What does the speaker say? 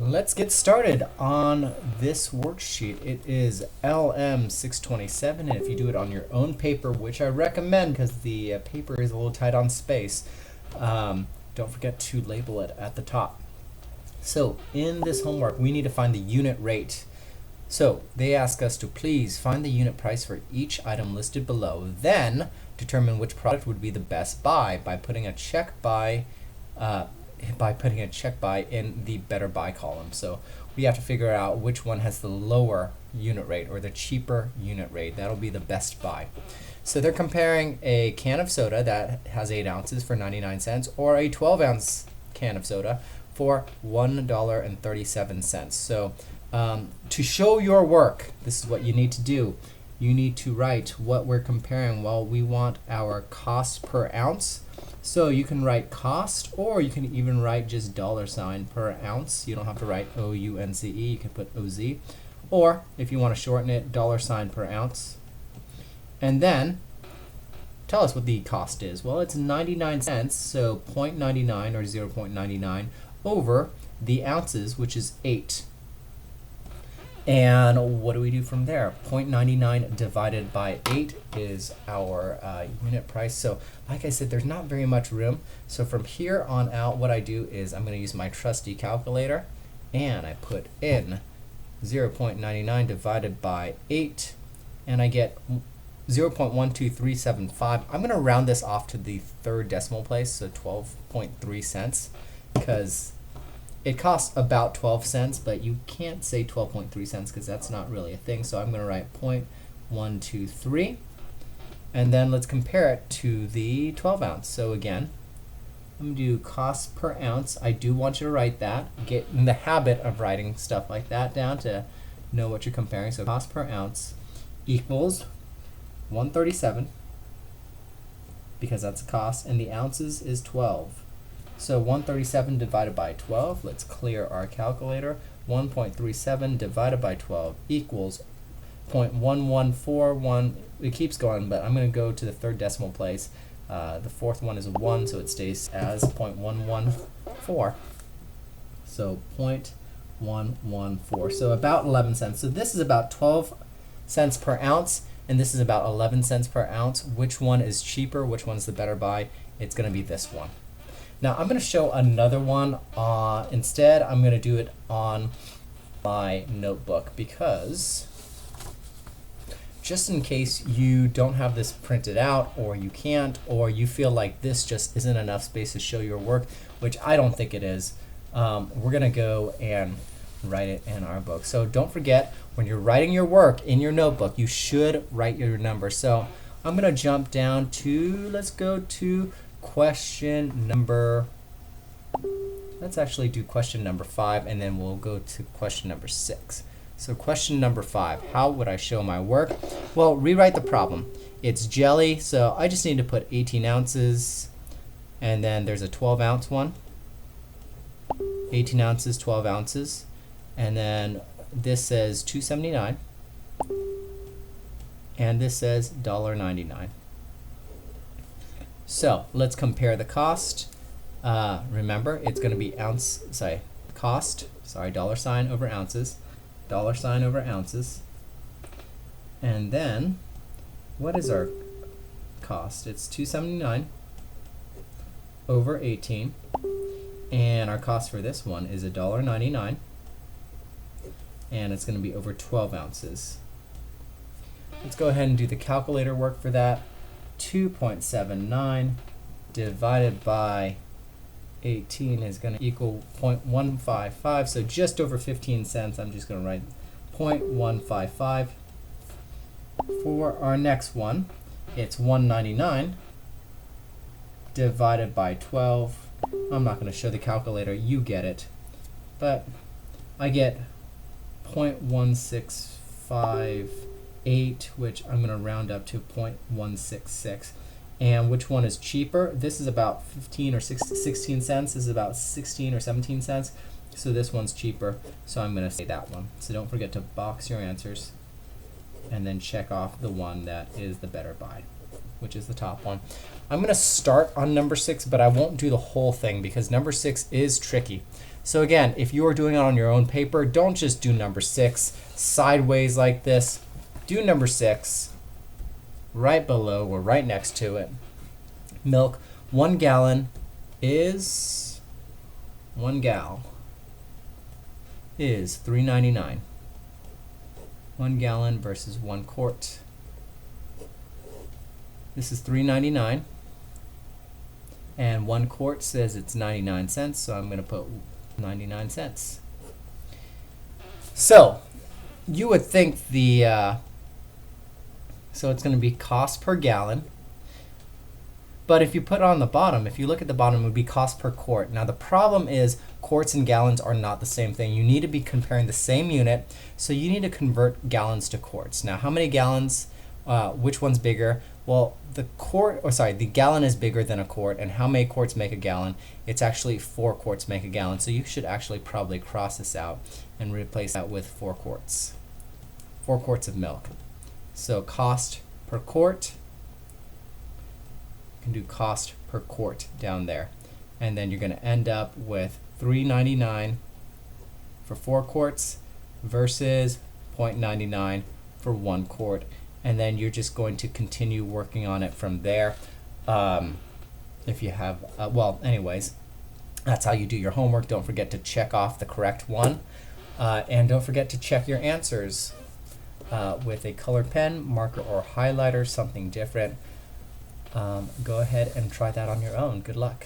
Let's get started on this worksheet. It is LM-627, and if you do it on your own paper, which I recommend because the paper is a little tight on space, don't forget to label it at the top. So in this homework, we need to find the unit rate. So they ask us to please find the unit price for each item listed below, then determine which product would be the best buy by putting a check by in the better buy column. So we have to figure out which one has the lower unit rate or the cheaper unit rate. That'll be the best buy. So they're comparing a can of soda that has 8 ounces for 99 cents or a 12-ounce can of soda for $1.37. So to show your work, this is what you need to do. You need to write what we're comparing. Well, we want our cost per ounce. So you can write cost, or you can even write just $ per ounce. You don't have to write OUNCE, you can put OZ. Or if you want to shorten it, $ per ounce. And then tell us what the cost is. Well, it's 99 cents, so 0.99 or 0.99 over the ounces, which is 8. And what do we do from there? 0.99 divided by 8 is our unit price. So like I said, there's not very much room. So from here on out, what I do is I'm going to use my trusty calculator, and I put in 0.99 divided by 8, and I get 0.12375. I'm going to round this off to the third decimal place, so 12.3 cents, because it costs about 12 cents, but you can't say 12.3 cents because that's not really a thing. So I'm going to write 0.123, and then let's compare it to the 12 ounce. So again, I'm going to do cost per ounce. I do want you to write that. Get in the habit of writing stuff like that down to know what you're comparing. So cost per ounce equals 137 because that's the cost, and the ounces is 12. So 137 divided by 12, let's clear our calculator. 1.37 divided by 12 equals 0.1141. It keeps going, but I'm going to go to the third decimal place. The fourth one is a 1, so it stays as 0.114. So 0.114. So about 11 cents. So this is about 12 cents per ounce, and this is about 11 cents per ounce. Which one is cheaper? Which one's the better buy? It's going to be this one. Now I'm going to show another one. Instead, I'm going to do it on my notebook because just in case you don't have this printed out, or you can't, or you feel like this just isn't enough space to show your work, which I don't think it is, we're going to go and write it in our book. So don't forget, when you're writing your work in your notebook, you should write your number. So I'm going to jump down to, let's go to question number, let's actually do question number 5, and then we'll go to question number 6. So question number 5, how would I show my work? Well, rewrite the problem. It's jelly, so I just need to put 18 ounces, and then there's a 12-ounce one. 18 ounces, 12 ounces, and then this says $2.79, and this says $1.99. So let's compare the cost. Remember, it's going to be cost, $ over ounces, $ over ounces. And then, what is our cost? It's $2.79 over 18. And our cost for this one is $1.99. And it's going to be over 12 ounces. Let's go ahead and do the calculator work for that. 2.79 divided by 18 is going to equal 0.155, so just over 15 cents. I'm just going to write 0.155. For our next one, it's 1.99 divided by 12. I'm not going to show the calculator, you get it, but I get 0.1658, which I'm going to round up to 0.166. And which one is cheaper? This is about 15 or 16 cents. This is about 16 or 17 cents. So this one's cheaper. So I'm going to say that one. So don't forget to box your answers and then check off the one that is the better buy, which is the top one. I'm going to start on number 6, but I won't do the whole thing because number 6 is tricky. So again, if you are doing it on your own paper, don't just do number 6 sideways like this. Do number 6 right below or right next to it. Milk, 1 gallon is 1 gal is $3.99. 1 gallon versus 1 quart. This is $3.99. And 1 quart says it's 99 cents, so I'm going to put 99 cents. So you would think so it's going to be cost per gallon. But if you put it on the bottom, if you look at the bottom, it would be cost per quart. Now the problem is quarts and gallons are not the same thing. You need to be comparing the same unit, so you need to convert gallons to quarts. Now how many gallons, which one's bigger? Well, the gallon is bigger than a quart, and how many quarts make a gallon? It's actually 4 quarts make a gallon, so you should actually probably cross this out and replace that with 4 quarts. 4 quarts of milk. So cost per quart, you can do cost per quart down there. And then you're going to end up with $3.99 for 4 quarts versus $0.99 for 1 quart. And then you're just going to continue working on it from there. If you have, well, anyways, that's how you do your homework. Don't forget to check off the correct one. And don't forget to check your answers with a colored pen, marker, or highlighter, something different. Go ahead and try that on your own. Good luck.